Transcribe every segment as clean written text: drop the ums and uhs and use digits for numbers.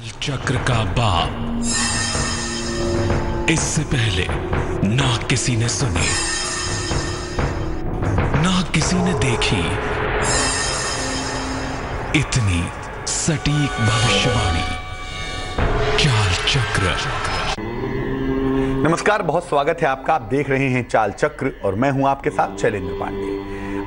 चक्र का बाप इससे पहले ना किसी ने सुनी, ना किसी ने देखी इतनी सटीक भविष्यवाणी। चाल चक्र। नमस्कार, बहुत स्वागत है आपका। आप देख रहे हैं चाल चक्र और मैं हूं आपके साथ शैलेंद्र पांडे।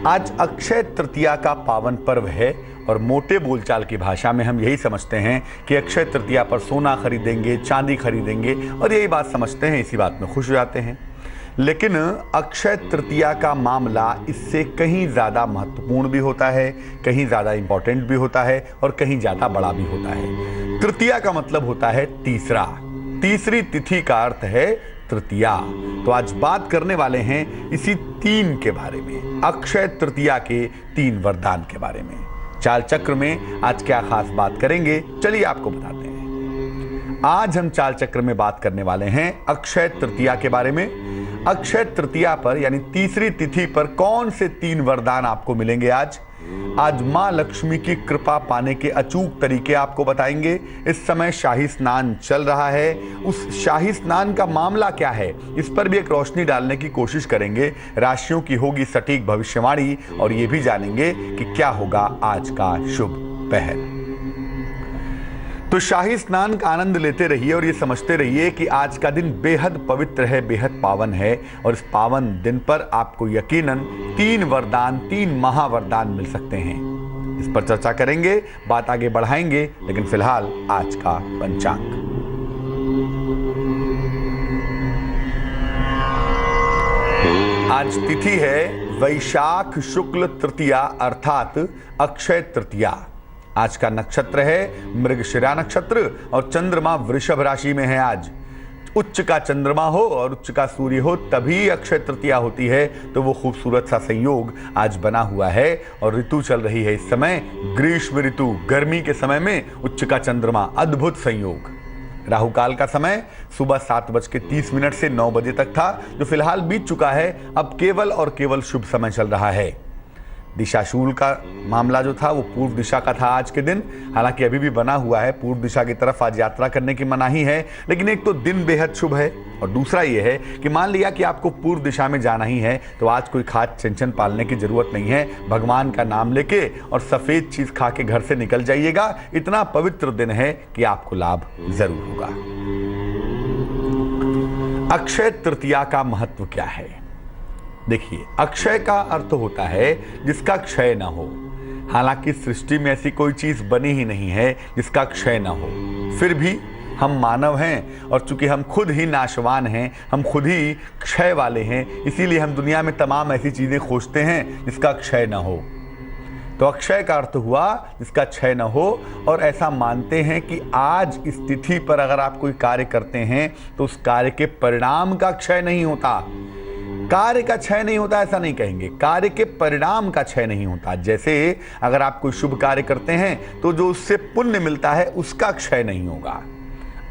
आज अक्षय तृतीया का पावन पर्व है और मोटे बोलचाल की भाषा में हम यही समझते हैं कि अक्षय तृतीया पर सोना खरीदेंगे, चांदी खरीदेंगे और यही बात समझते हैं, इसी बात में खुश हो जाते हैं। लेकिन अक्षय तृतीया का मामला इससे कहीं ज़्यादा महत्वपूर्ण भी होता है, कहीं ज़्यादा इंपॉर्टेंट भी होता है और कहीं ज़्यादा बड़ा भी होता है। तृतीया का मतलब होता है तीसरा, तीसरी तिथि का अर्थ है तृतीया। तो आज बात करने वाले हैं इसी तीन के बारे में, अक्षय तृतीया के तीन वरदान के बारे में। चाल चक्र में आज क्या खास बात करेंगे, चलिए आपको बताते हैं। आज हम चाल चक्र में बात करने वाले हैं अक्षय तृतीया के बारे में। अक्षय तृतीया पर यानी तीसरी तिथि पर कौन से तीन वरदान आपको मिलेंगे। आज मां लक्ष्मी की कृपा पाने के अचूक तरीके आपको बताएंगे। इस समय शाही स्नान चल रहा है, उस शाही स्नान का मामला क्या है, इस पर भी एक रोशनी डालने की कोशिश करेंगे। राशियों की होगी सटीक भविष्यवाणी और ये भी जानेंगे कि क्या होगा आज का शुभ पहर। तो शाही स्नान का आनंद लेते रहिए और ये समझते रहिए कि आज का दिन बेहद पवित्र है, बेहद पावन है और इस पावन दिन पर आपको यकीनन तीन वरदान, तीन महावरदान मिल सकते हैं। इस पर चर्चा करेंगे, बात आगे बढ़ाएंगे, लेकिन फिलहाल आज का पंचांग। आज तिथि है वैशाख शुक्ल तृतीया अर्थात अक्षय तृतीया। आज का नक्षत्र है मृगशिरा नक्षत्र और चंद्रमा वृषभ राशि में है। आज उच्च का चंद्रमा हो और उच्च का सूर्य हो तभी अक्षय तृतीया होती है। तो वो खूबसूरत सा संयोग आज बना हुआ है और ऋतु चल रही है इस समय ग्रीष्म ऋतु, गर्मी के समय में उच्च का चंद्रमा, अद्भुत संयोग। राहु काल का समय सुबह 7:30 से 9 बजे तक था, जो फिलहाल बीत चुका है। अब केवल और केवल शुभ समय चल रहा है। दिशाशूल का मामला जो था वो पूर्व दिशा का था आज के दिन, हालांकि अभी भी बना हुआ है। पूर्व दिशा की तरफ आज यात्रा करने की मनाही है, लेकिन एक तो दिन बेहद शुभ है और दूसरा ये है कि मान लिया कि आपको पूर्व दिशा में जाना ही है तो आज कोई खास टेंशन पालने की जरूरत नहीं है। भगवान का नाम लेके और सफेद चीज खा के घर से निकल जाइएगा। इतना पवित्र दिन है कि आपको लाभ जरूर होगा। अक्षय तृतीया का महत्व क्या है? देखिए, अक्षय का अर्थ होता है जिसका क्षय ना हो। हालांकि सृष्टि में ऐसी कोई चीज बनी ही नहीं है जिसका क्षय ना हो, फिर भी हम मानव हैं और चूंकि हम खुद ही नाशवान हैं, हम खुद ही क्षय वाले हैं, इसीलिए हम दुनिया में तमाम ऐसी चीजें खोजते हैं जिसका क्षय ना हो। तो अक्षय का अर्थ हुआ जिसका क्षय न हो, और ऐसा मानते हैं कि आज इस तिथि पर अगर आप कोई कार्य करते हैं तो उस कार्य के परिणाम का क्षय नहीं होता। कार्य का क्षय नहीं होता ऐसा नहीं कहेंगे, कार्य के परिणाम का क्षय नहीं होता। जैसे अगर आप कोई शुभ कार्य करते हैं तो जो उससे पुण्य मिलता है उसका क्षय नहीं होगा।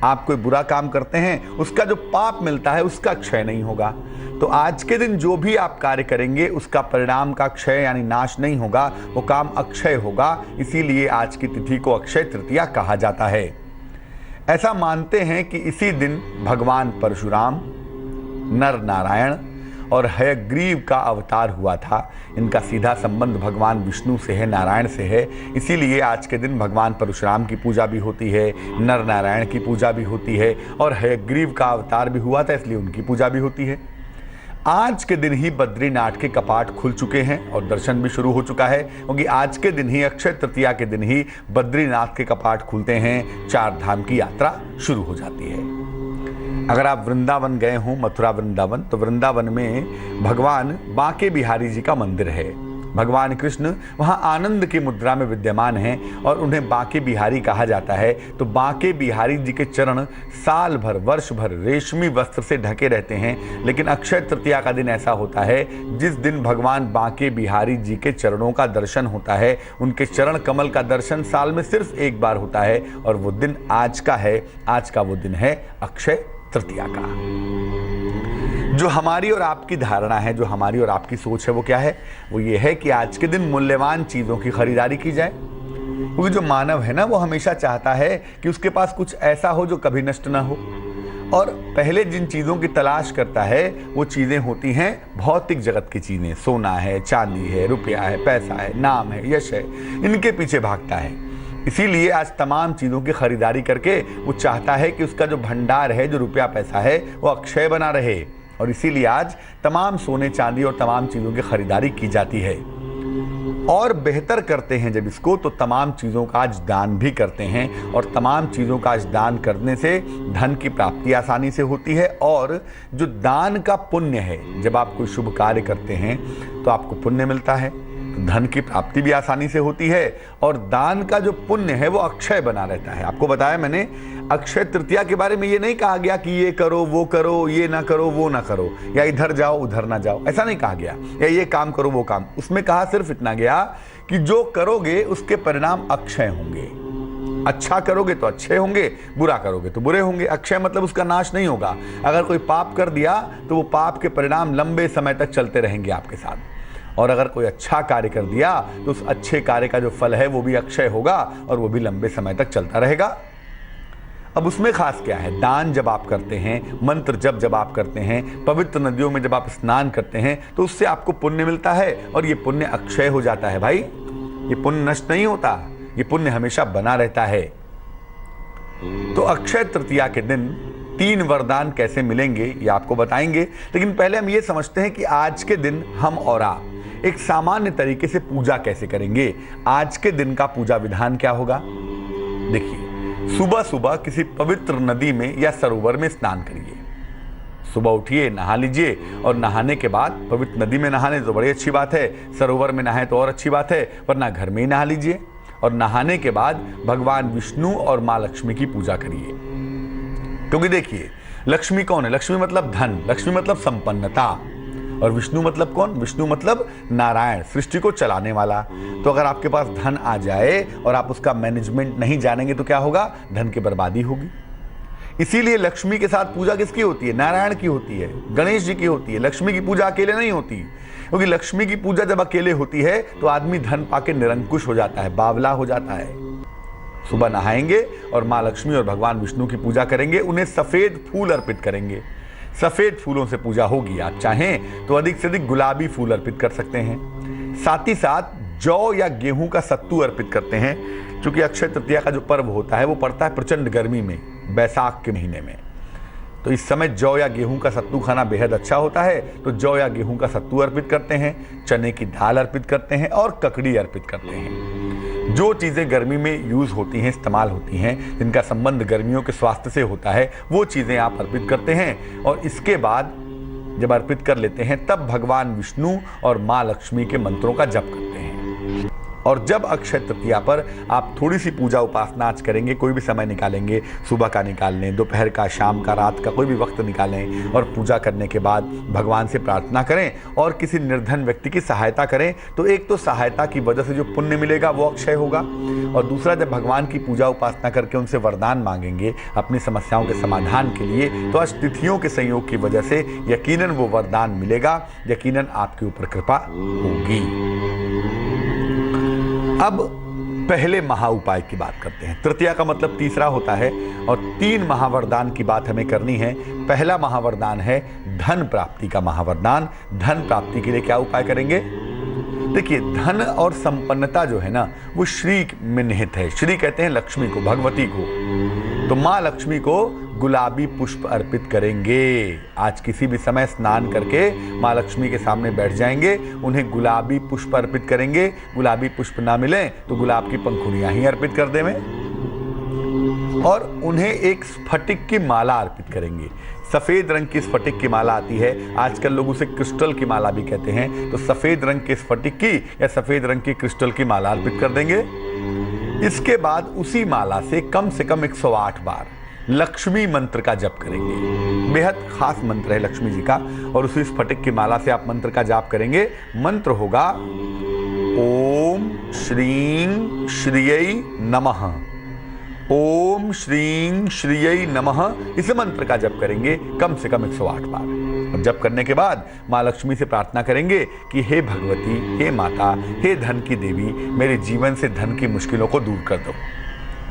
आप कोई बुरा काम करते हैं उसका जो पाप मिलता है उसका क्षय नहीं होगा। तो आज के दिन जो भी आप कार्य करेंगे उसका परिणाम का क्षय यानी नाश नहीं होगा, वो काम अक्षय होगा। इसीलिए आज की तिथि को अक्षय तृतीया कहा जाता है। ऐसा मानते हैं कि इसी दिन भगवान परशुराम, नर नारायण और हयग्रीव का अवतार हुआ था। इनका सीधा संबंध भगवान विष्णु से है, नारायण से है। इसीलिए आज के दिन भगवान परशुराम की पूजा भी होती है, नर नारायण की पूजा भी होती है और हयग्रीव का अवतार भी हुआ था इसलिए उनकी पूजा भी होती है। आज के दिन ही बद्रीनाथ के कपाट खुल चुके हैं और दर्शन भी शुरू हो चुका है, क्योंकि आज के दिन ही, अक्षय तृतीया के दिन ही बद्रीनाथ के कपाट खुलते हैं, 4 धाम की यात्रा शुरू हो जाती है। अगर आप वृंदावन गए हों, मथुरा वृंदावन, तो वृंदावन में भगवान बांके बिहारी जी का मंदिर है। भगवान कृष्ण वहाँ आनंद की मुद्रा में विद्यमान हैं और उन्हें बांके बिहारी कहा जाता है। तो बांके बिहारी जी के चरण साल भर, वर्ष भर रेशमी वस्त्र से ढके रहते हैं। लेकिन अक्षय तृतीया का दिन ऐसा होता है जिस दिन भगवान बांके बिहारी जी के चरणों का दर्शन होता है। उनके चरण कमल का दर्शन साल में सिर्फ एक बार होता है और वो दिन आज का है। आज का वो दिन है अक्षय तृतीया का। जो हमारी और आपकी धारणा है, जो हमारी और आपकी सोच है, वो क्या है? वो ये है कि आज के दिन मूल्यवान चीज़ों की खरीदारी की जाए, क्योंकि जो मानव है ना, वो हमेशा चाहता है कि उसके पास कुछ ऐसा हो जो कभी नष्ट ना हो। और पहले जिन चीज़ों की तलाश करता है वो चीज़ें होती हैं भौतिक जगत की चीज़ें, सोना है, चांदी है, रुपया है, पैसा है, नाम है, यश है, इनके पीछे भागता है। इसीलिए आज तमाम चीज़ों की खरीदारी करके वो चाहता है कि उसका जो भंडार है, जो रुपया पैसा है, वो अक्षय बना रहे। और इसीलिए आज तमाम सोने चांदी और तमाम चीज़ों की खरीदारी की जाती है। और बेहतर करते हैं जब इसको, तो तमाम चीज़ों का आज दान भी करते हैं। और तमाम चीज़ों का आज दान करने से धन की प्राप्ति आसानी से होती है। और जो दान का पुण्य है, जब आप कोई शुभ कार्य करते हैं तो आपको पुण्य मिलता है, तो धन की प्राप्ति भी आसानी से होती है। और दान का जो पुण्य है वो अक्षय बना रहता है। आपको बताया मैंने, अक्षय तृतीया के बारे में ये नहीं कहा गया कि ये करो, वो करो, ये ना करो, वो ना करो, या इधर जाओ उधर ना जाओ, ऐसा नहीं कहा गया, या ये काम करो वो काम। उसमें कहा सिर्फ इतना गया कि जो करोगे उसके परिणाम अक्षय होंगे। अच्छा करोगे तो अच्छे होंगे, बुरा करोगे तो बुरे होंगे। अक्षय मतलब उसका नाश नहीं होगा। अगर कोई पाप कर दिया तो वो पाप के परिणाम लंबे समय तक चलते रहेंगे आपके साथ। और अगर कोई अच्छा कार्य कर दिया तो उस अच्छे कार्य का जो फल है वो भी अक्षय होगा और वो भी लंबे समय तक चलता रहेगा। अब उसमें खास क्या है, दान जब आप करते हैं, मंत्र जब आप करते हैं, पवित्र नदियों में जब आप स्नान करते हैं, तो उससे आपको पुण्य मिलता है और ये पुण्य अक्षय हो जाता है। भाई, ये पुण्य नष्ट नहीं होता, ये पुण्य हमेशा बना रहता है। तो अक्षय तृतीया के दिन 3 वरदान कैसे मिलेंगे ये आपको बताएंगे। लेकिन पहले हम ये समझते हैं कि आज के दिन हम और आप एक सामान्य तरीके से पूजा कैसे करेंगे। आज के दिन का पूजा विधान क्या होगा। देखिए, सुबह सुबह किसी पवित्र नदी में या सरोवर में स्नान करिए। सुबह उठिए, नहा लीजिए, और नहाने के बाद पवित्र नदी में नहाने तो बड़ी अच्छी बात है, सरोवर में नहाए तो और अच्छी बात है, वरना घर में ही नहा लीजिए। और नहाने के बाद भगवान विष्णु और माँ लक्ष्मी की पूजा करिए। क्योंकि देखिए, लक्ष्मी कौन है? लक्ष्मी मतलब धन, लक्ष्मी मतलब संपन्नता, और विष्णु मतलब कौन? विष्णु मतलब नारायण, सृष्टि को चलाने वाला। तो अगर आपके पास धन आ जाए और आप उसका मैनेजमेंट नहीं जानेंगे तो क्या होगा? धन की बर्बादी होगी। इसीलिए लक्ष्मी के साथ पूजा किसकी होती है? नारायण की होती है, गणेश जी की होती है। लक्ष्मी की पूजा अकेले नहीं होती, क्योंकि लक्ष्मी की पूजा जब अकेले होती है तो आदमी धन पाके निरंकुश हो जाता है, बावला हो जाता है। सुबह नहाएंगे और माँ लक्ष्मी और भगवान विष्णु की पूजा करेंगे, उन्हें सफेद फूल अर्पित करेंगे। सफेद फूलों से पूजा होगी। आप चाहें तो अधिक से अधिक गुलाबी फूल अर्पित कर सकते हैं। साथ ही साथ जौ या गेहूं का सत्तू अर्पित करते हैं, क्योंकि अक्षय तृतीया का जो पर्व होता है वो पड़ता है प्रचंड गर्मी में, बैसाख के महीने में। तो इस समय जौ या गेहूं का सत्तू खाना बेहद अच्छा होता है। तो जौ या गेहूं का सत्तू अर्पित करते हैं, चने की दाल अर्पित करते हैं और ककड़ी अर्पित करते हैं। जो चीज़ें गर्मी में यूज़ होती हैं, इस्तेमाल होती हैं, जिनका संबंध गर्मियों के स्वास्थ्य से होता है, वो चीज़ें आप अर्पित करते हैं। और इसके बाद जब अर्पित कर लेते हैं तब भगवान विष्णु और माँ लक्ष्मी के मंत्रों का जप करते हैं। और जब अक्षय तृतीया पर आप थोड़ी सी पूजा उपासना आज करेंगे, कोई भी समय निकालेंगे, सुबह का निकाल लें, दोपहर का, शाम का, रात का, कोई भी वक्त निकालें, और पूजा करने के बाद भगवान से प्रार्थना करें और किसी निर्धन व्यक्ति की सहायता करें, तो एक तो सहायता की वजह से जो पुण्य मिलेगा वो अक्षय होगा, और दूसरा जब भगवान की पूजा उपासना करके उनसे वरदान मांगेंगे अपनी समस्याओं के समाधान के लिए, तो आज तिथियों के संयोग की वजह से यकीनन वो वरदान मिलेगा, यकीनन आपके ऊपर कृपा होगी। अब पहले महा उपाय की बात करते हैं। तृतीया का मतलब तीसरा होता है, और 3 महावरदान की बात हमें करनी है। पहला महावरदान है धन प्राप्ति का महावरदान। धन प्राप्ति के लिए क्या उपाय करेंगे? देखिए, धन और संपन्नता जो है ना, वो श्री में निहित है। श्री कहते हैं लक्ष्मी को, भगवती को। तो माँ लक्ष्मी को गुलाबी पुष्प अर्पित करेंगे। आज किसी भी समय स्नान करके माँ लक्ष्मी के सामने बैठ जाएंगे, उन्हें गुलाबी पुष्प अर्पित करेंगे। गुलाबी पुष्प ना मिले तो गुलाब की पंखुड़ियां ही अर्पित कर देवें, और उन्हें एक स्फटिक की माला अर्पित करेंगे। सफेद रंग की स्फटिक की माला आती है, आजकल लोग उसे क्रिस्टल की माला भी कहते हैं। तो सफेद रंग की स्फटिक की या सफेद रंग की क्रिस्टल की माला अर्पित कर देंगे। इसके बाद उसी माला से कम 108 बार लक्ष्मी मंत्र का जप करेंगे। बेहद खास मंत्र है लक्ष्मी जी का, और उसी स्फटिक की माला से आप मंत्र का जाप करेंगे। मंत्र होगा ओम श्रीं श्रियै नमः, ओम श्रीं श्रीयै नमः इस मंत्र का जप करेंगे कम से कम 108 बार। और जप करने के बाद माँ लक्ष्मी से प्रार्थना करेंगे कि हे भगवती, हे माता, हे धन की देवी, मेरे जीवन से धन की मुश्किलों को दूर कर दो।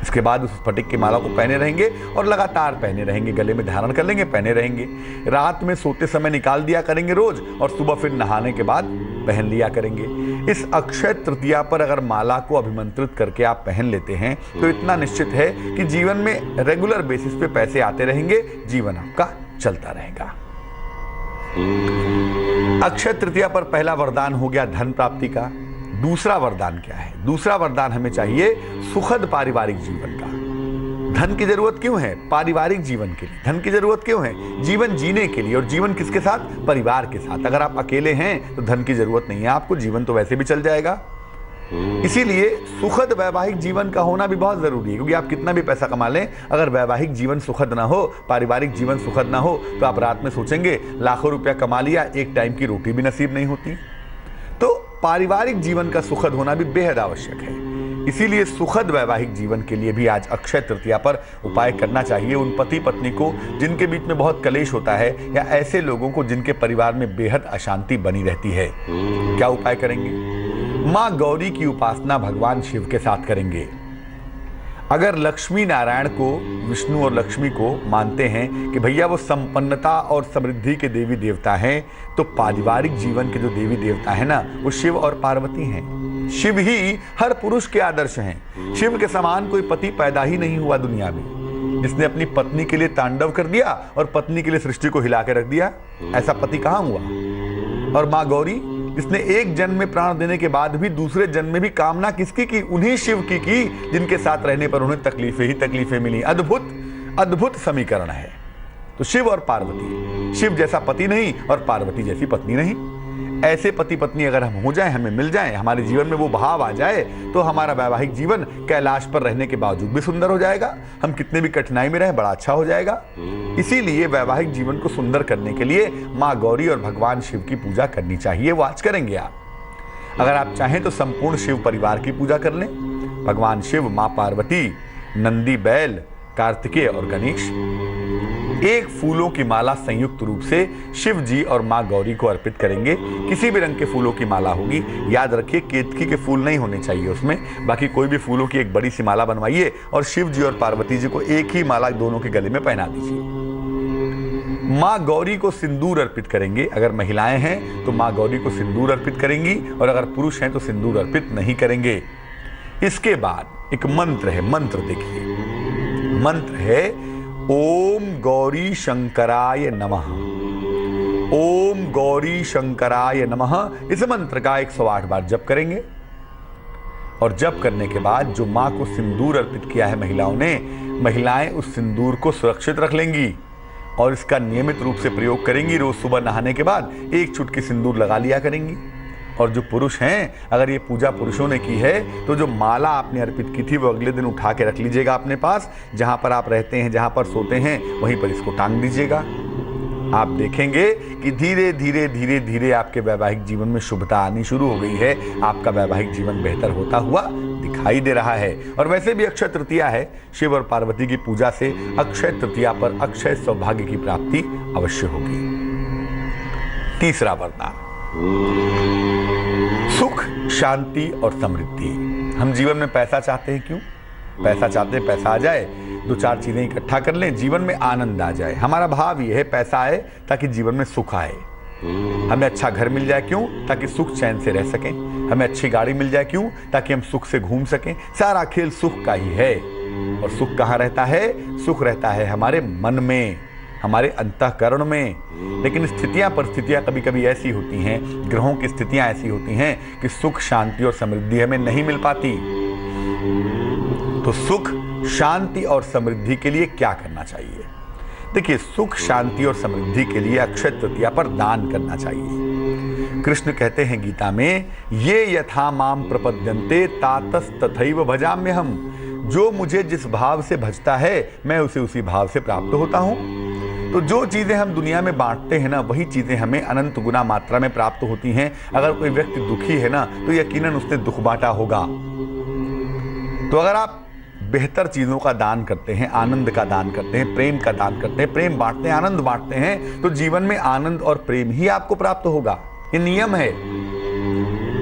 इसके बाद उस स्फटिक की माला को पहने रहेंगे और लगातार पहने रहेंगे, गले में धारण कर लेंगे, पहने रहेंगे। रात में सोते समय निकाल दिया करेंगे रोज, और सुबह फिर नहाने के बाद पहन लिया करेंगे। इस अक्षय तृतीया पर अगर माला को अभिमंत्रित करके आप पहन लेते हैं तो इतना निश्चित है कि जीवन में रेगुलर बेसिस पे पैसे आते रहेंगे, जीवन आपका चलता रहेगा। अक्षय तृतीया पर पहला वरदान हो गया धन प्राप्ति का। दूसरा वरदान क्या है? दूसरा वरदान हमें चाहिए सुखद पारिवारिक जीवन का। धन की जरूरत क्यों है? पारिवारिक जीवन के लिए। धन की जरूरत क्यों है? जीवन जीने के लिए। और जीवन किसके साथ? परिवार के साथ। अगर आप अकेले हैं तो धन की जरूरत नहीं है आपको, जीवन तो वैसे भी चल जाएगा। इसीलिए सुखद वैवाहिक जीवन का होना भी बहुत जरूरी है, क्योंकि आप कितना भी पैसा कमा लें, अगर वैवाहिक जीवन सुखद ना हो, पारिवारिक जीवन सुखद ना हो, तो आप रात में सोचेंगे लाखों रुपया कमा लिया, एक टाइम की रोटी भी नसीब नहीं होती। तो पारिवारिक जीवन का सुखद होना भी बेहद आवश्यक है। इसीलिए सुखद वैवाहिक जीवन के लिए भी आज अक्षय तृतीया पर उपाय करना चाहिए उन पति पत्नी को जिनके बीच में बहुत कलेश होता है, या ऐसे लोगों को जिनके परिवार में बेहद अशांति बनी रहती है। क्या उपाय करेंगे? मां गौरी की उपासना भगवान शिव के साथ करेंगे। अगर लक्ष्मी नारायण को, विष्णु और लक्ष्मी को मानते हैं कि भैया वो संपन्नता और समृद्धि के देवी देवता हैं, तो पारिवारिक जीवन के जो देवी देवता है ना, वो शिव और पार्वती हैं। शिव ही हर पुरुष के आदर्श हैं। शिव के समान कोई पति पैदा ही नहीं हुआ दुनिया में, जिसने अपनी पत्नी के लिए तांडव कर दिया और पत्नी के लिए सृष्टि को हिला के रख दिया। ऐसा पति कहां हुआ? और माँ गौरी, जिसने एक जन्म में प्राण देने के बाद भी दूसरे जन्म में भी कामना किसकी की? उन्हीं शिव की जिनके साथ रहने पर उन्हें तकलीफें ही तकलीफें मिली। अद्भुत अद्भुत समीकरण है। तो शिव और पार्वती, शिव जैसा पति नहीं और पार्वती जैसी पत्नी नहीं। ऐसे पति पत्नी अगर हम हो जाएं, हमें मिल जाएं, हमारे जीवन में वो भाव आ जाए, तो हमारा वैवाहिक जीवन कैलाश पर रहने के बावजूद भी सुंदर हो जाएगा। हम कितने भी कठिनाई में रहें, बड़ा अच्छा हो जाएगा। इसीलिए वैवाहिक जीवन को सुंदर करने के लिए माँ गौरी और भगवान शिव की पूजा करनी चाहिए। वो आज करेंगे आप। अगर आप चाहें तो संपूर्ण शिव परिवार की पूजा कर लें। भगवान शिव, माँ पार्वती, नंदी बैल, कार्तिकेय और गणेश। एक फूलों की माला संयुक्त रूप से शिव जी और माँ गौरी को अर्पित करेंगे। किसी भी रंग के फूलों की माला होगी। याद रखिए केतकी के फूल नहीं होने चाहिए उसमें। बाकी कोई भी फूलों की एक बड़ी सी माला बनवाइए और शिव जी और पार्वती जी को एक ही माला दोनों के गले में पहना दीजिए। माँ गौरी को सिंदूर अर्पित करेंगे। अगर महिलाएं हैं तो माँ गौरी को सिंदूर अर्पित करेंगी, और अगर पुरुष हैं तो सिंदूर अर्पित नहीं करेंगे। इसके बाद एक मंत्र है। मंत्र देखिए, मंत्र है ओम गौरी शंकराय नमः। ओम गौरी शंकराय नमः। इस मंत्र का 108 बार जप करेंगे। और जप करने के बाद जो मां को सिंदूर अर्पित किया है महिलाओं ने, महिलाएं उस सिंदूर को सुरक्षित रख लेंगी और इसका नियमित रूप से प्रयोग करेंगी। रोज सुबह नहाने के बाद एक चुटकी सिंदूर लगा लिया करेंगी। और जो पुरुष हैं, अगर ये पूजा पुरुषों ने की है, तो जो माला आपने अर्पित की थी वो अगले दिन उठा के रख लीजिएगा अपने पास। जहां पर आप रहते हैं, जहां पर सोते हैं, वहीं पर इसको टांग दीजिएगा। आप देखेंगे कि धीरे धीरे धीरे धीरे आपके वैवाहिक जीवन में शुभता आनी शुरू हो गई है। आपका वैवाहिक जीवन बेहतर होता हुआ दिखाई दे रहा है। और वैसे भी अक्षय तृतीया है। शिव और पार्वती की पूजा से अक्षय तृतीया पर अक्षय सौभाग्य की प्राप्ति अवश्य होगी। तीसरा वरदान, सुख, शांति और समृद्धि। हम जीवन में पैसा चाहते हैं। क्यों पैसा चाहते हैं? पैसा आ जाए, दो चार चीजें इकट्ठा कर लें, जीवन में आनंद आ जाए। हमारा भाव ये है पैसा आए ताकि जीवन में सुख आए। हमें अच्छा घर मिल जाए। क्यों? ताकि सुख चैन से रह सकें। हमें अच्छी गाड़ी मिल जाए। क्यों? ताकि हम सुख से घूम सकें। सारा खेल सुख का ही है। और सुख कहाँ रहता है? सुख रहता है हमारे मन में, हमारे अंतःकरण में। लेकिन स्थितियां, परिस्थितियां कभी कभी ऐसी होती हैं, ग्रहों की स्थितियां ऐसी होती हैं कि सुख, शांति और समृद्धि हमें नहीं मिल पाती। तो सुख, शांति और समृद्धि के लिए क्या करना चाहिए? देखिए, सुख, शांति और समृद्धि के लिए अक्षय तृतीया पर दान करना चाहिए। कृष्ण कहते हैं गीता में, ये यथा माम प्रपद्यन्ते तातस तथैव भजाम्यहम्। जो मुझे जिस भाव से भजता है, मैं उसे उसी भाव से प्राप्त होता हूं। तो जो चीजें हम दुनिया में बांटते हैं ना, वही चीजें हमें अनंत गुना मात्रा में प्राप्त होती हैं। अगर कोई व्यक्ति दुखी है ना, तो यकीनन उसने दुख बांटा होगा। तो अगर आप बेहतर चीजों का दान करते हैं, आनंद का दान करते हैं, प्रेम का दान करते हैं, प्रेम बांटते हैं, आनंद बांटते हैं, तो जीवन में आनंद और प्रेम ही आपको प्राप्त होगा। ये नियम है।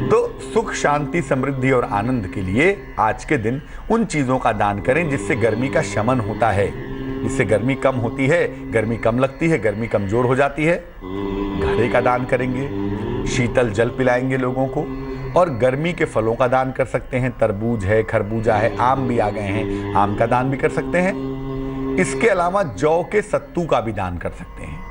तो सुख, शांति, समृद्धि और आनंद के लिए आज के दिन उन चीजों का दान करें जिससे गर्मी का शमन होता है, जिससे गर्मी कम होती है, गर्मी कम लगती है, गर्मी कमजोर हो जाती है। घड़े का दान करेंगे, शीतल जल पिलाएंगे लोगों को, और गर्मी के फलों का दान कर सकते हैं। तरबूज है, खरबूजा है, आम भी आ गए हैं, आम का दान भी कर सकते हैं। इसके अलावा जौ के सत्तू का भी दान कर सकते हैं।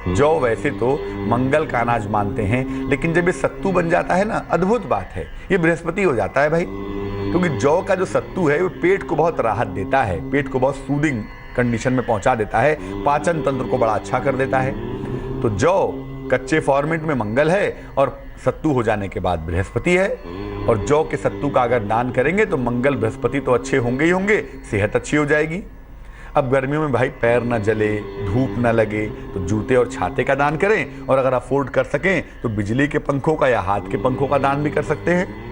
जौ वैसे तो मंगल का अनाज मानते हैं, लेकिन जब ये सत्तू बन जाता है ना, अद्भुत बात है, ये बृहस्पति हो जाता है भाई। क्योंकि जौ का जो सत्तू है वो पेट को बहुत राहत देता है, पेट को बहुत सूदिंग कंडीशन में पहुंचा देता है, पाचन तंत्र को बड़ा अच्छा कर देता है। तो जौ कच्चे फॉर्मेट में मंगल है और सत्तू हो जाने के बाद बृहस्पति है। और जौ के सत्तू का अगर दान करेंगे तो मंगल बृहस्पति तो अच्छे होंगे ही होंगे, सेहत अच्छी हो जाएगी। अब गर्मियों में भाई पैर ना जले, धूप ना लगे, तो जूते और छाते का दान करें, और अगर अफोर्ड कर सकें तो बिजली के पंखों का या हाथ के पंखों का दान भी कर सकते हैं।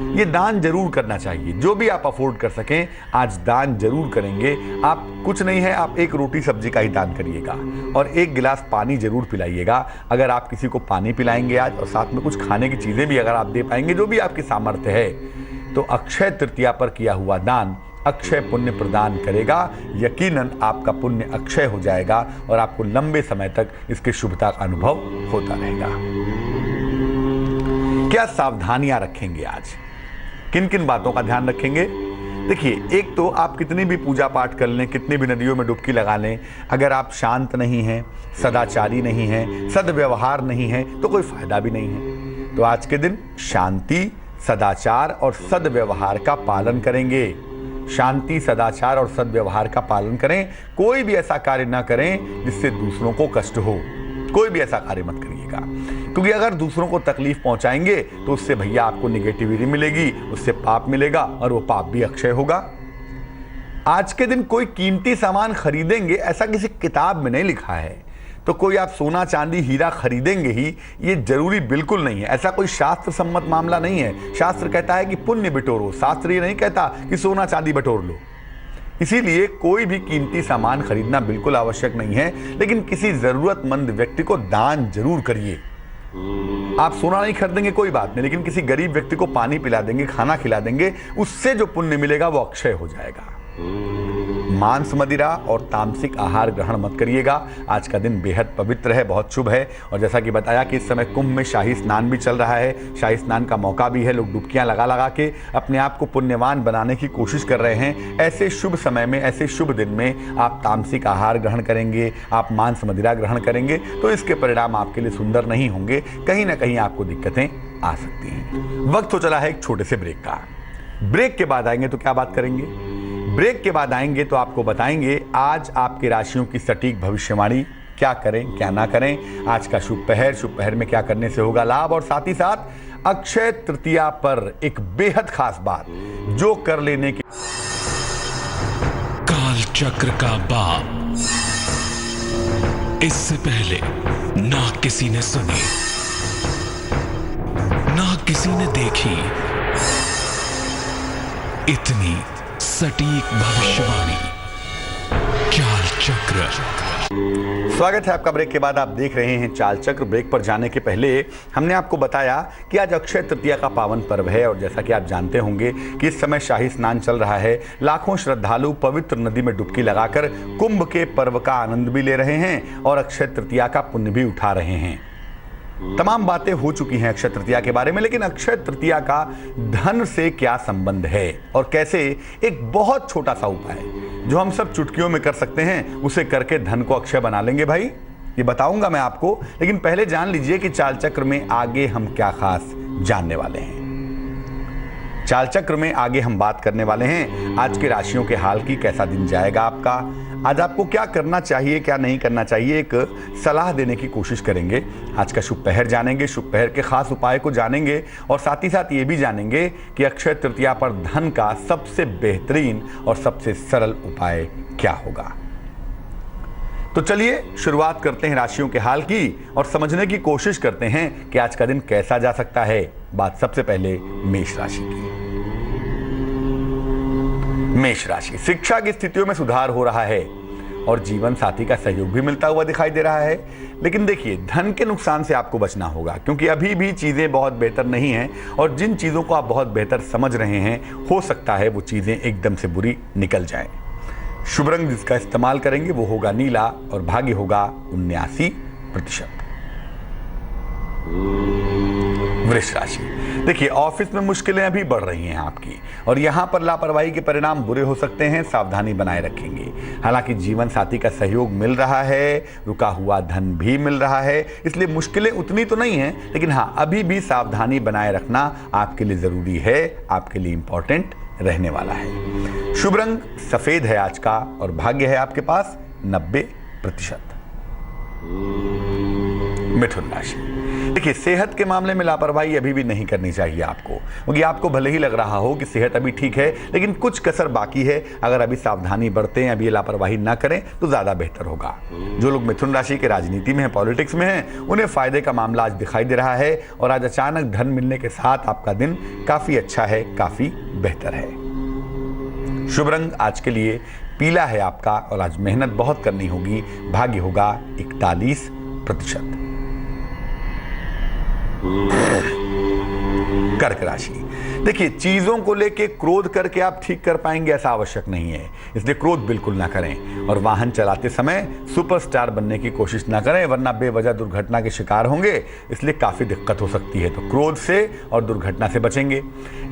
ये दान जरूर करना चाहिए, जो भी आप अफोर्ड कर सकें आज दान जरूर करेंगे। आप कुछ नहीं है, आप एक रोटी सब्जी का ही दान करिएगा और एक गिलास पानी जरूर पिलाइएगा। अगर आप किसी को पानी पिलाएंगे आज और साथ में कुछ खाने की चीजें भी अगर आप दे पाएंगे, जो भी आपकी सामर्थ्य है, तो अक्षय तृतीया पर किया हुआ दान अक्षय पुण्य प्रदान करेगा। यकीनन आपका पुण्य अक्षय हो जाएगा और आपको लंबे समय तक इसकी शुभता का अनुभव होता रहेगा। क्या सावधानियां रखेंगे आज, किन किन बातों का ध्यान रखेंगे? देखिए, एक तो आप कितनी भी पूजा पाठ कर लें, कितनी भी नदियों में डुबकी लगा लें, अगर आप शांत नहीं हैं, सदाचारी नहीं हैं, सद्व्यवहार नहीं है, तो कोई फायदा भी नहीं है। तो आज के दिन शांति, सदाचार और सद्व्यवहार का पालन करेंगे। शांति, सदाचार और सद्व्यवहार का पालन करें। कोई भी ऐसा कार्य ना करें जिससे दूसरों को कष्ट हो, कोई भी ऐसा कार्य मत करिएगा, क्योंकि अगर दूसरों को तकलीफ पहुंचाएंगे तो उससे भैया आपको निगेटिविटी मिलेगी, उससे पाप मिलेगा और वो पाप भी अक्षय होगा। आज के दिन कोई कीमती सामान खरीदेंगे ऐसा किसी किताब में नहीं लिखा है, तो कोई आप सोना चांदी हीरा खरीदेंगे ही, ये जरूरी बिल्कुल नहीं है। ऐसा कोई शास्त्र सम्मत मामला नहीं है। शास्त्र कहता है कि पुण्य बटोरो, शास्त्र ये नहीं कहता कि सोना चांदी बटोर लो। इसीलिए कोई भी कीमती सामान खरीदना बिल्कुल आवश्यक नहीं है, लेकिन किसी जरूरतमंद व्यक्ति को दान जरूर करिए। आप सोना नहीं खरीदेंगे कोई बात नहीं, लेकिन किसी गरीब व्यक्ति को पानी पिला देंगे, खाना खिला देंगे, उससे जो पुण्य मिलेगा वो अक्षय हो जाएगा। मांस, मदिरा और तामसिक आहार ग्रहण मत करिएगा। आज का दिन बेहद पवित्र है, बहुत शुभ है। और जैसा कि बताया कि इस समय कुंभ में शाही स्नान भी चल रहा है, शाही स्नान का मौका भी है। लोग डुबकियां लगा लगा के अपने आप को पुण्यवान बनाने की कोशिश कर रहे हैं। ऐसे शुभ समय में, ऐसे शुभ दिन में आप तामसिक आहार ग्रहण करेंगे, आप मांस मदिरा ग्रहण करेंगे, तो इसके परिणाम आपके लिए सुंदर नहीं होंगे, कहीं ना कहीं आपको दिक्कतें आ सकती हैं। वक्त तो चला है एक छोटे से ब्रेक का। ब्रेक के बाद आएंगे तो क्या बात करेंगे? ब्रेक के बाद आएंगे तो आपको बताएंगे आज आपकी राशियों की सटीक भविष्यवाणी, क्या करें क्या ना करें। आज का शुभ पहर में क्या करने से होगा लाभ, और साथ ही साथ अक्षय तृतीया पर एक बेहद खास बात जो कर लेने की। काल चक्र का बाप, इससे पहले ना किसी ने सुनी, ना किसी ने देखी इतनी सटीक भविष्यवाणी। चाल चक्र। स्वागत है आपका ब्रेक के बाद। आप देख रहे हैं चाल चक्र। ब्रेक पर जाने के पहले हमने आपको बताया कि आज अक्षय तृतीया का पावन पर्व है, और जैसा कि आप जानते होंगे कि इस समय शाही स्नान चल रहा है। लाखों श्रद्धालु पवित्र नदी में डुबकी लगाकर कुंभ के पर्व का आनंद भी ले रहे हैं और अक्षय तृतीया का पुण्य भी उठा रहे हैं। तमाम बातें हो चुकी हैं अक्षय तृतीया के बारे में, लेकिन अक्षय तृतीया का धन से क्या संबंध है और कैसे एक बहुत छोटा सा उपाय जो हम सब चुटकियों में कर सकते हैं, उसे करके धन को अक्षय बना लेंगे भाई, ये बताऊंगा मैं आपको। लेकिन पहले जान लीजिए कि चाल चक्र में आगे हम क्या खास जानने वाले हैं। चाल चक्र में आगे हम बात करने वाले हैं आज के राशियों के हाल की, कैसा दिन जाएगा आपका, आज आपको क्या करना चाहिए क्या नहीं करना चाहिए, एक सलाह देने की कोशिश करेंगे। आज का शुभ पहर जानेंगे, शुभ पहर के खास उपाय को जानेंगे, और साथ ही साथ ये भी जानेंगे कि अक्षय तृतीया पर धन का सबसे बेहतरीन और सबसे सरल उपाय क्या होगा। तो चलिए शुरुआत करते हैं राशियों के हाल की और समझने की कोशिश करते हैं कि आज का दिन कैसा जा सकता है। बात सबसे पहले मेष राशि की। मेष राशि, शिक्षा की स्थितियों में सुधार हो रहा है और जीवन साथी का सहयोग भी मिलता हुआ दिखाई दे रहा है। लेकिन देखिए, धन के नुकसान से आपको बचना होगा, क्योंकि अभी भी चीजें बहुत बेहतर नहीं हैं और जिन चीजों को आप बहुत बेहतर समझ रहे हैं, हो सकता है वो चीजें एकदम से बुरी निकल जाएं। शुभ रंग जिसका इस्तेमाल करेंगे वो होगा नीला और भाग्य होगा 79%। वृष राशि, देखिए ऑफिस में मुश्किलें अभी बढ़ रही हैं आपकी और यहां पर लापरवाही के परिणाम बुरे हो सकते हैं, सावधानी बनाए रखेंगे। हालांकि जीवन साथी का सहयोग मिल रहा है, रुका हुआ धन भी मिल रहा है, इसलिए मुश्किलें उतनी तो नहीं है, लेकिन हाँ अभी भी सावधानी बनाए रखना आपके लिए जरूरी है, आपके लिए इंपॉर्टेंट रहने वाला है। शुभ रंग सफेद है आज का और भाग्य है आपके पास 90%। मिथुन राशि, देखिए सेहत के मामले में लापरवाही अभी भी नहीं करनी चाहिए आपको, क्योंकि आपको भले ही लग रहा हो कि सेहत अभी ठीक है, लेकिन कुछ कसर बाकी है। अगर अभी सावधानी बरतें, अभी ये लापरवाही ना करें तो ज्यादा बेहतर होगा। जो लोग मिथुन राशि के राजनीति में हैं, पॉलिटिक्स में हैं, उन्हें फायदे का मामला आज दिखाई दे रहा है और आज अचानक धन मिलने के साथ आपका दिन काफी अच्छा है, काफी बेहतर है। शुभ रंग आज के लिए पीला है आपका और आज मेहनत बहुत करनी होगी, भाग्य होगा 41%। कर्क राशि, देखिए चीजों को लेके क्रोध करके आप ठीक कर पाएंगे ऐसा आवश्यक नहीं है, इसलिए क्रोध बिल्कुल ना करें और वाहन चलाते समय सुपरस्टार बनने की कोशिश ना करें, वरना बेवजह दुर्घटना के शिकार होंगे, इसलिए काफी दिक्कत हो सकती है। तो क्रोध से और दुर्घटना से बचेंगे।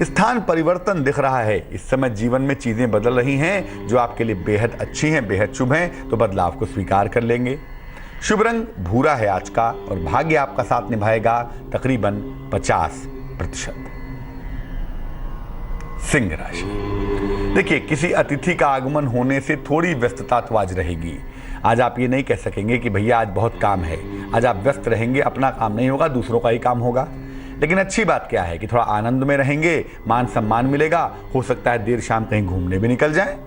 स्थान परिवर्तन दिख रहा है, इस समय जीवन में चीजें बदल रही हैं जो आपके लिए बेहद अच्छी हैं, बेहद शुभ हैं, तो बदलाव को स्वीकार कर लेंगे। शुभ रंग भूरा है आज का और भाग्य आपका साथ निभाएगा तकरीबन 50%। सिंह राशि, देखिए किसी अतिथि का आगमन होने से थोड़ी व्यस्तता तो आज रहेगी। आज आप ये नहीं कह सकेंगे कि भैया आज बहुत काम है, आज आप व्यस्त रहेंगे, अपना काम नहीं होगा, दूसरों का ही काम होगा। लेकिन अच्छी बात क्या है कि थोड़ा आनंद में रहेंगे, मान सम्मान मिलेगा, हो सकता है देर शाम कहीं घूमने भी निकल जाए।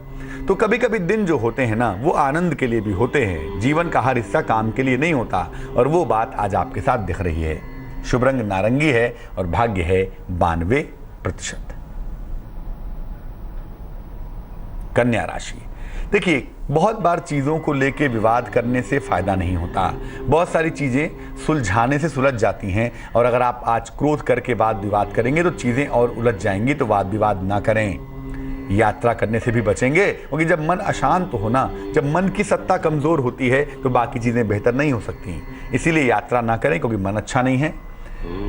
तो कभी कभी दिन जो होते हैं ना, वो आनंद के लिए भी होते हैं, जीवन का हर हिस्सा काम के लिए नहीं होता, और वो बात आज आपके साथ दिख रही है। शुभ रंग नारंगी है और भाग्य है 92%। कन्या राशि, देखिए बहुत बार चीजों को लेके विवाद करने से फायदा नहीं होता, बहुत सारी चीजें सुलझाने से सुलझ जाती हैं, और अगर आप आज क्रोध करके वाद विवाद करेंगे तो चीजें और उलझ जाएंगी, तो वाद विवाद ना करें। यात्रा करने से भी बचेंगे, क्योंकि जब मन अशांत हो ना, जब मन की सत्ता कमजोर होती है तो बाकी चीजें बेहतर नहीं हो सकती, इसीलिए यात्रा ना करें क्योंकि मन अच्छा नहीं है।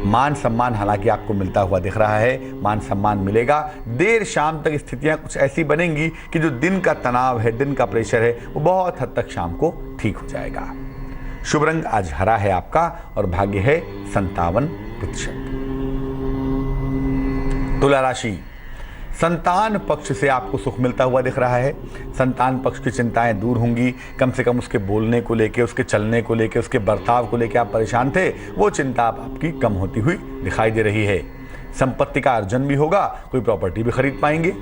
मान सम्मान हालांकि आपको मिलता हुआ दिख रहा है, मान सम्मान मिलेगा। देर शाम तक स्थितियां कुछ ऐसी बनेंगी कि जो दिन का तनाव है, दिन का प्रेशर है, वो बहुत हद तक शाम को ठीक हो जाएगा। शुभ रंग आज हरा है आपका और भाग्य है 57%। तुला राशि, संतान पक्ष से आपको सुख मिलता हुआ दिख रहा है। संतान पक्ष की चिंताएं दूर होंगी, कम से कम उसके बोलने को लेके, उसके चलने को लेके, उसके बर्ताव को लेके आप परेशान थे, वो चिंता आपकी कम होती हुई दिखाई दे रही है। संपत्ति का अर्जन भी होगा, कोई प्रॉपर्टी भी खरीद पाएंगे।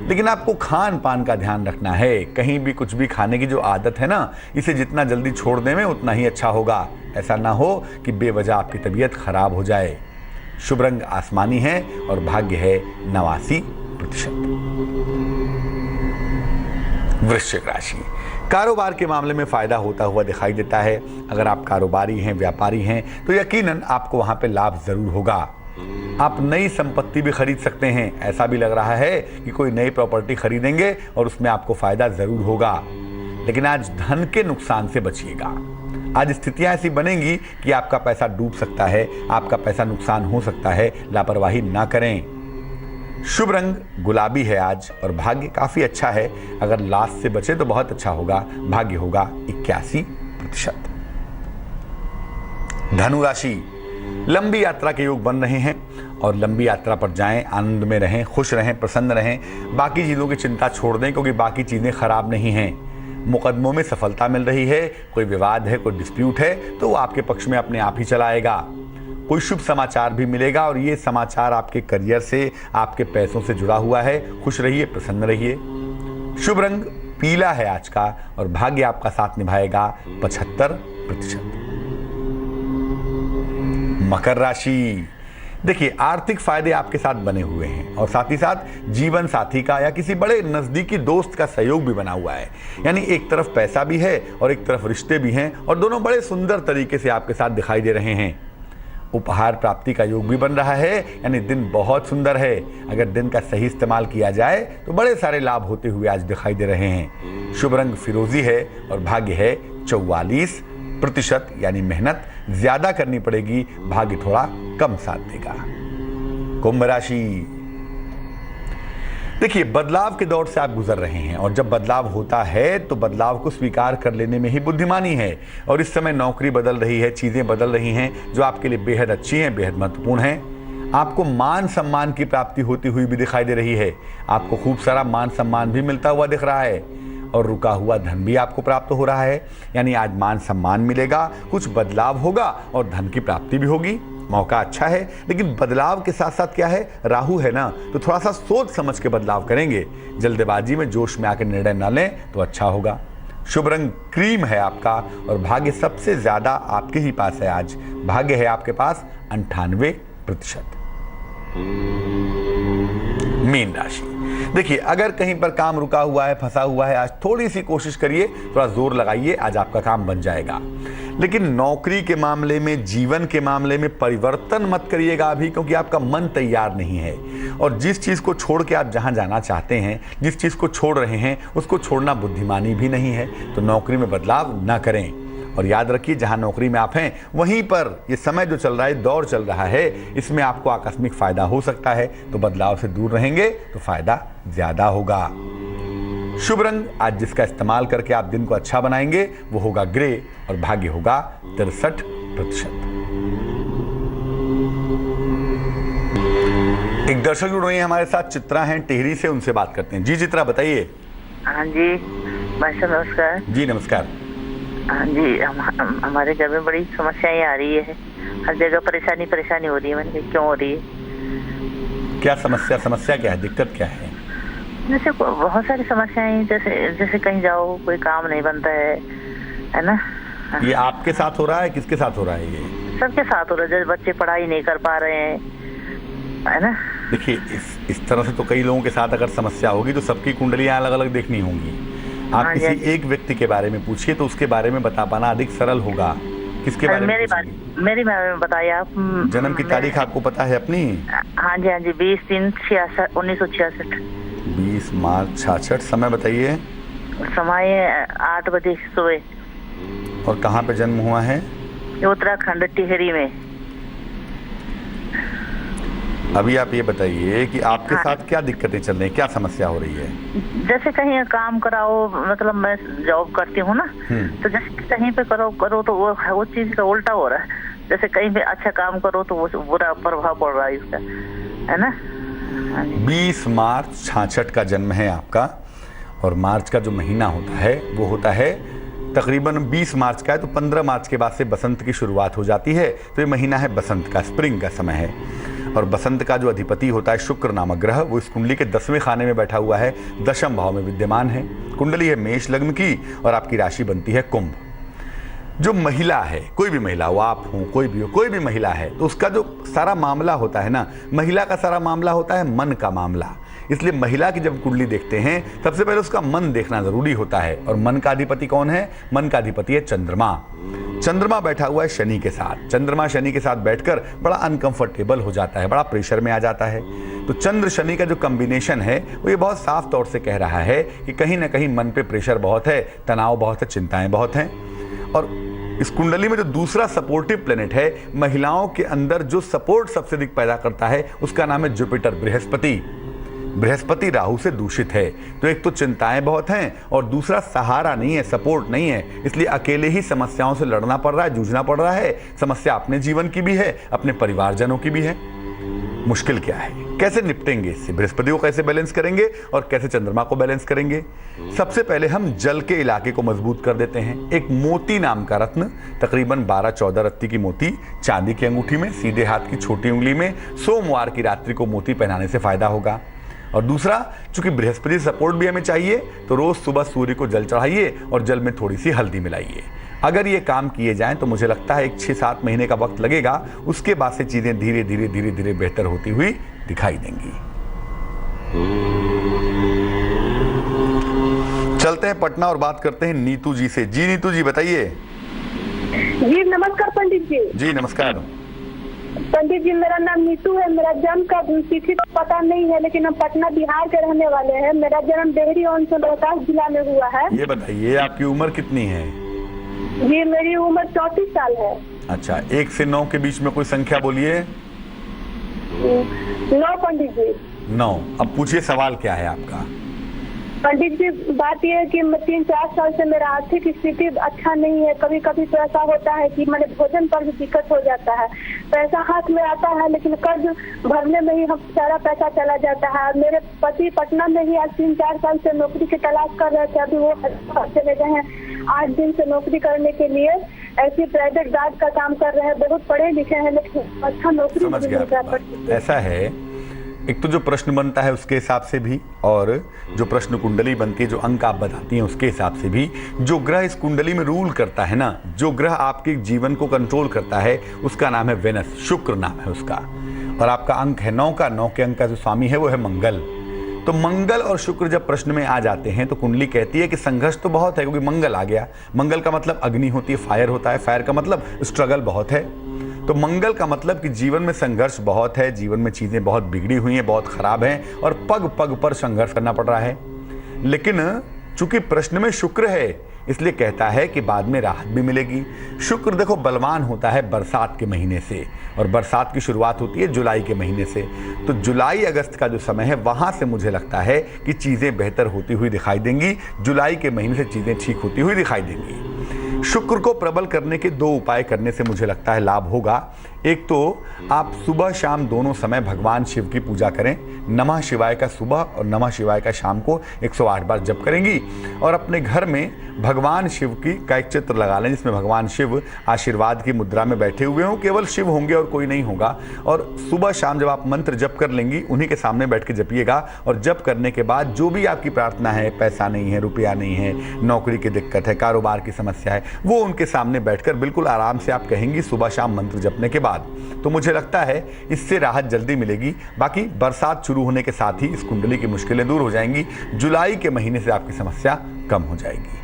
लेकिन आपको खान पान का ध्यान रखना है, कहीं भी कुछ भी खाने की जो आदत है ना, इसे जितना जल्दी छोड़ दें उतना ही अच्छा होगा। ऐसा ना हो कि बेवजह आपकी तबीयत खराब हो जाए। शुभ रंग आसमानी है और भाग्य है 89%। वृश्चिक राशि, कारोबार के मामले में फायदा होता हुआ दिखाई देता है। अगर आप कारोबारी हैं, व्यापारी हैं, तो यकीनन आपको वहां पे लाभ जरूर होगा। आप नई संपत्ति भी खरीद सकते हैं, ऐसा भी लग रहा है कि कोई नई प्रॉपर्टी खरीदेंगे और उसमें आपको फायदा जरूर होगा। लेकिन आज धन के नुकसान से बचिएगा। आज स्थितियां ऐसी बनेंगी कि आपका पैसा डूब सकता है, आपका पैसा नुकसान हो सकता है, लापरवाही ना करें। शुभ रंग गुलाबी है आज और भाग्य काफी अच्छा है। अगर लाश से बचे तो बहुत अच्छा होगा, भाग्य होगा 81%। धनु राशि, लंबी यात्रा के योग बन रहे हैं और लंबी यात्रा पर जाएं, आनंद में रहें, खुश रहें, प्रसन्न रहें। बाकी चीजों की चिंता छोड़ दें, क्योंकि बाकी चीजें खराब नहीं हैं। मुकदमों में सफलता मिल रही है, कोई विवाद है, कोई डिस्प्यूट है, तो वो आपके पक्ष में अपने आप ही चला आएगा। कोई शुभ समाचार भी मिलेगा और ये समाचार आपके करियर से, आपके पैसों से जुड़ा हुआ है। खुश रहिए, प्रसन्न रहिए। शुभ रंग पीला है आज का और भाग्य आपका साथ निभाएगा 75%। मकर राशि, देखिए, आर्थिक फायदे आपके साथ बने हुए हैं और साथ ही साथ जीवन साथी का या किसी बड़े नजदीकी दोस्त का सहयोग भी बना हुआ है। यानी एक तरफ पैसा भी है और एक तरफ रिश्ते भी हैं और दोनों बड़े सुंदर तरीके से आपके साथ दिखाई दे रहे हैं। उपहार प्राप्ति का योग भी बन रहा है, यानी दिन बहुत सुंदर है। अगर दिन का सही इस्तेमाल किया जाए तो बड़े सारे लाभ होते हुए आज दिखाई दे रहे हैं। शुभ रंग फिरोजी है और भाग्य है 44%, यानी मेहनत ज्यादा करनी पड़ेगी, भाग्य थोड़ा कम साथ देगा। कुंभ राशि, देखिए, बदलाव के दौर से आप गुजर रहे हैं और जब बदलाव होता है तो बदलाव को स्वीकार कर लेने में ही बुद्धिमानी है। और इस समय नौकरी बदल रही है, चीजें बदल रही हैं जो आपके लिए बेहद अच्छी हैं, बेहद महत्वपूर्ण हैं। आपको मान सम्मान की प्राप्ति होती हुई भी दिखाई दे रही है। आपको खूब सारा मान सम्मान भी मिलता हुआ दिख रहा है और रुका हुआ धन भी आपको प्राप्त हो रहा है। यानी आज मान सम्मान मिलेगा, कुछ बदलाव होगा और धन की प्राप्ति भी होगी। मौका अच्छा है, लेकिन बदलाव के साथ साथ क्या है, राहु है ना, तो थोड़ा सा सोच समझ के बदलाव करेंगे। जल्दबाजी में जोश में आकर निर्णय न लें तो अच्छा होगा। शुभ रंग क्रीम है आपका और भाग्य सबसे ज्यादा आपके ही पास है। आज भाग्य है आपके पास 98%। मीन राशि, देखिए, अगर कहीं पर काम रुका हुआ है, फंसा हुआ है, आज थोड़ी सी कोशिश करिए, थोड़ा जोर लगाइए, आज आपका काम बन जाएगा। लेकिन नौकरी के मामले में, जीवन के मामले में परिवर्तन मत करिएगा अभी, क्योंकि आपका मन तैयार नहीं है। और जिस चीज को छोड़ के आप जहां जाना चाहते हैं, जिस चीज को छोड़ रहे हैं, उसको छोड़ना बुद्धिमानी भी नहीं है। तो नौकरी में बदलाव ना करें। और याद रखिए, जहां नौकरी में आप हैं वहीं पर ये समय जो चल रहा है, दौर चल रहा है, इसमें आपको आकस्मिक फायदा हो सकता है। तो बदलाव से दूर रहेंगे तो फायदा ज्यादा होगा। शुभ रंग आज जिसका इस्तेमाल करके आप दिन को अच्छा बनाएंगे वो होगा ग्रे और भाग्य होगा 63%। एक दर्शक जुड़ रही है हमारे साथ, चित्रा हैं टिहरी से, उनसे बात करते हैं। जी चित्रा, बताइए। हाँ जी, नमस्कार। जी नमस्कार। हाँ जी, हमारे घर में बड़ी समस्याएं आ रही है। हर जगह परेशानी हो रही है। मैंने कहा क्यों हो रही है? क्या समस्या क्या है, दिक्कत क्या है? जैसे बहुत सारी समस्याएं, जैसे कहीं जाओ कोई काम नहीं बनता है ना। ये आपके साथ हो रहा है, किसके साथ हो रहा है? ये सबके साथ हो रहा है। जैसे बच्चे पढ़ाई नहीं कर पा रहे हैं, है ना। देखिए, इस तरह से तो कई लोगों के साथ अगर समस्या होगी तो सबकी कुंडलियां अलग अलग देखनी होंगी। आप हाँ, किसी एक व्यक्ति के बारे में पूछिए तो उसके बारे में बता पाना अधिक सरल होगा। किसके बारे में? मेरी बारे में बताइए आप। जन्म की तारीख आपको पता है अपनी? हाँ जी, 20/3/1966। 20 मार्च 66। समय बताइए। समय 8 बजे सुबह। और कहाँ पे जन्म हुआ है? उत्तराखंड टिहरी में। अभी आप ये बताइए कि आपके साथ क्या दिक्कतें चल रही हैं, क्या समस्या हो रही है? जैसे कहीं काम कराओ, मतलब मैं जॉब करती हूँ ना, तो जैसे कहीं पे करो तो वो चीज का उल्टा हो रहा है। जैसे कहीं पे अच्छा काम करो तो वो बुरा प्रभाव पड़ रहा है इसका, है ना। 20 मार्च 66 का जन्म है आपका और मार्च का जो महीना होता है वो होता है तकरीबन 20 मार्च का है, तो 15 मार्च के बाद से बसंत की शुरुआत हो जाती है। तो ये महीना है बसंत का, स्प्रिंग का समय है। और बसंत का जो अधिपति होता है शुक्र नामक ग्रह, वो इस कुंडली के 10वें खाने में बैठा हुआ है, दशम भाव में विद्यमान है। कुंडली है मेष लग्न की और आपकी राशि बनती है कुंभ। जो महिला है, कोई भी महिला हो, आप हो, कोई भी हो, कोई भी महिला है, तो उसका जो सारा मामला होता है ना, महिला का सारा मामला होता है मन का मामला। इसलिए महिला की जब कुंडली देखते हैं सबसे पहले उसका मन देखना जरूरी होता है। और मन का अधिपति कौन है? मन का अधिपति है चंद्रमा। चंद्रमा बैठा हुआ है शनि के साथ। चंद्रमा शनि के साथ बैठकर बड़ा अनकंफर्टेबल हो जाता है, बड़ा प्रेशर में आ जाता है। तो चंद्र शनि का जो कॉम्बिनेशन है वो ये बहुत साफ तौर से कह रहा है कि कहीं ना कहीं मन पे प्रेशर बहुत है, तनाव बहुत है, चिंताएं बहुत हैं। और इस कुंडली में जो दूसरा सपोर्टिव प्लेनेट है, महिलाओं के अंदर जो सपोर्ट सबसे अधिक पैदा करता है, उसका नाम है जुपिटर, बृहस्पति। बृहस्पति राहु से दूषित है। तो एक तो चिंताएं बहुत हैं और दूसरा सहारा नहीं है, सपोर्ट नहीं है। इसलिए अकेले ही समस्याओं से लड़ना पड़ रहा है, जूझना पड़ रहा है। समस्या अपने जीवन की भी है, अपने परिवारजनों की भी है। मुश्किल क्या है, कैसे निपटेंगे इससे? बृहस्पति को कैसे बैलेंस करेंगे और कैसे चंद्रमा को बैलेंस करेंगे? सबसे पहले हम जल के इलाके को मजबूत कर देते हैं। एक मोती नाम का रत्न, तकरीबन 12-14 रत्ती की मोती, चांदी की अंगूठी में, सीधे हाथ की छोटी उंगली में, सोमवार की रात्रि को मोती पहनाने से फायदा होगा। और दूसरा, चूंकि बृहस्पति सपोर्ट भी हमें चाहिए, तो रोज सुबह सूर्य को जल चढ़ाइए और जल में थोड़ी सी हल्दी मिलाइए। अगर ये काम किए जाएं तो मुझे लगता है 6-7 महीने का वक्त लगेगा, उसके बाद से चीजें धीरे धीरे बेहतर होती हुई दिखाई देंगी। चलते हैं पटना और बात करते हैं नीतू जी से। जी नीतू जी बताइए। जी नमस्कार पंडित जी। जी नमस्कार। पंडित जी मेरा नाम नीतू है। मेरा जन्म का तिथि तो पता नहीं है, लेकिन हम पटना बिहार के रहने वाले हैं। मेरा जन्म डेहरी ऑन रोहतास जिला में हुआ है। ये बताइए आपकी उम्र कितनी है? जी मेरी उम्र 34 साल है। अच्छा, 1 से 9 के बीच में कोई संख्या बोलिए। 9 पंडित जी। 9। अब पूछिए सवाल क्या है आपका? पंडित जी बात यह है कि 3-4 साल से मेरा आर्थिक स्थिति अच्छा नहीं है। कभी कभी तो ऐसा होता है कि मैंने भोजन पर भी दिक्कत हो जाता है। पैसा हाथ में आता है लेकिन कर्ज भरने में ही हम सारा पैसा चला जाता है। मेरे पति पटना में ही आज 3-4 साल से नौकरी की तलाश कर रहे थे। अभी वो चले गए हैं 8 दिन से नौकरी करने के लिए। ऐसी प्राइवेट गार्ड का काम कर रहे हैं। बहुत पढ़े लिखे हैं लेकिन अच्छा नौकरी समझ गया। ऐसा है, एक तो जो प्रश्न बनता है उसके हिसाब से भी, और जो प्रश्न कुंडली बनती है, जो अंक आप बताती हैं उसके हिसाब से भी, जो ग्रह इस कुंडली में रूल करता है ना, जो ग्रह आपके जीवन को कंट्रोल करता है, उसका नाम है वेनस, शुक्र नाम है उसका। और आपका अंक है 9 का। 9 के अंक का जो स्वामी है वो है मंगल। तो मंगल और शुक्र जब प्रश्न में आ जाते हैं तो कुंडली कहती है कि संघर्ष तो बहुत है, क्योंकि मंगल आ गया। मंगल का मतलब अग्नि होती है, फायर होता है। फायर का मतलब स्ट्रगल बहुत है। तो मंगल का मतलब कि जीवन में संघर्ष बहुत है, जीवन में चीजें बहुत बिगड़ी हुई हैं, बहुत खराब हैं, और पग पग पर संघर्ष करना पड़ रहा है। लेकिन चूंकि प्रश्न में शुक्र है इसलिए कहता है कि बाद में राहत भी मिलेगी। शुक्र देखो बलवान होता है बरसात के महीने से, और बरसात की शुरुआत होती है जुलाई के महीने से। तो जुलाई अगस्त का जो समय है वहां से मुझे लगता है कि चीजें बेहतर होती हुई दिखाई देंगी। जुलाई के महीने से चीजें ठीक होती हुई दिखाई देंगी। शुक्र को प्रबल करने के 2 उपाय करने से मुझे लगता है लाभ होगा। एक तो आप सुबह शाम दोनों समय भगवान शिव की पूजा करें। नमः शिवाय का सुबह और नमः शिवाय का शाम को 108 बार जप करेंगी, और अपने घर में भगवान शिव का एक चित्र लगा लें जिसमें भगवान शिव आशीर्वाद की मुद्रा में बैठे हुए हों। केवल शिव होंगे और कोई नहीं होगा। और सुबह शाम जब आप मंत्र जप कर लेंगी उन्हीं के सामने बैठ के जपिएगा, और जप करने के बाद जो भी आपकी प्रार्थना है, पैसा नहीं है, रुपया नहीं है, नौकरी की दिक्कत है, कारोबार की समस्या है, वो उनके सामने बैठकर बिल्कुल आराम से आप कहेंगी सुबह शाम मंत्र जपने के बाद। तो मुझे लगता है इससे राहत जल्दी मिलेगी। बाकी बरसात शुरू होने के साथ ही इस कुंडली की मुश्किलें दूर हो जाएंगी। जुलाई के महीने से आपकी समस्या कम हो जाएगी।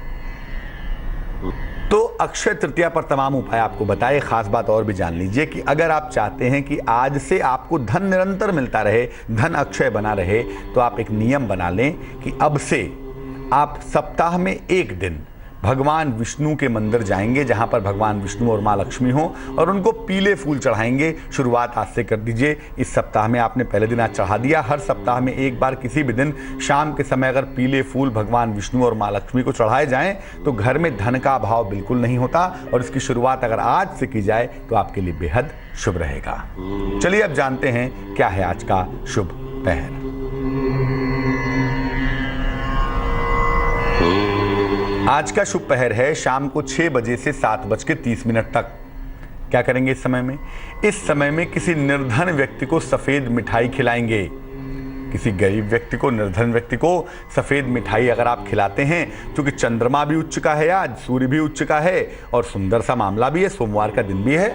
तो अक्षय तृतीया पर तमाम उपाय आपको बताए। खास बात और भी जान लीजिए कि अगर आप चाहते हैं कि आज से आपको धन निरंतर मिलता रहे, धन अक्षय बना रहे, तो आप एक नियम बना लें कि अब से आप सप्ताह में 1 दिन भगवान विष्णु के मंदिर जाएंगे जहां पर भगवान विष्णु और मां लक्ष्मी हो, और उनको पीले फूल चढ़ाएंगे। शुरुआत आज से कर दीजिए। इस सप्ताह में आपने पहले दिन आज चढ़ा दिया। हर सप्ताह में एक बार किसी भी दिन शाम के समय अगर पीले फूल भगवान विष्णु और मां लक्ष्मी को चढ़ाए जाएं तो घर में धन का अभाव बिल्कुल नहीं होता, और इसकी शुरुआत अगर आज से की जाए तो आपके लिए बेहद शुभ रहेगा। चलिए अब जानते हैं क्या है आज का शुभ पहर। आज का शुभ पहर है शाम को 6 बजे से 7:30 तक। क्या करेंगे इस समय में? इस समय में किसी निर्धन व्यक्ति को सफेद मिठाई खिलाएंगे। किसी गरीब व्यक्ति को, निर्धन व्यक्ति को सफेद मिठाई अगर आप खिलाते हैं, क्योंकि चंद्रमा भी उच्च का है, आज सूर्य भी उच्च का है, और सुंदर सा मामला भी है, सोमवार का दिन भी है,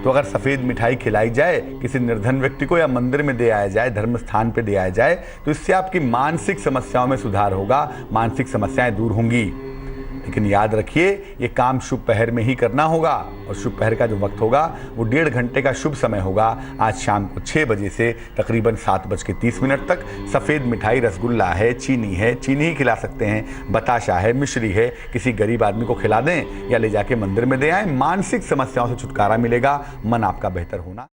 तो अगर सफेद मिठाई खिलाई जाए किसी निर्धन व्यक्ति को, या मंदिर में दे आया जाए, धर्म स्थान पे दे आया जाए, तो इससे आपकी मानसिक समस्याओं में सुधार होगा, मानसिक समस्याएं दूर होंगी। लेकिन याद रखिए ये काम शुभ पहर में ही करना होगा, और शुभ पहर का जो वक्त होगा वो 1.5 घंटे का शुभ समय होगा। आज शाम को 6 बजे से तकरीबन 7:30 तक। सफ़ेद मिठाई, रसगुल्ला है, चीनी है, चीनी ही खिला सकते हैं, बताशा है, मिश्री है, किसी गरीब आदमी को खिला दें या ले जाके मंदिर में दे आएं। मानसिक समस्याओं से छुटकारा मिलेगा, मन आपका बेहतर होना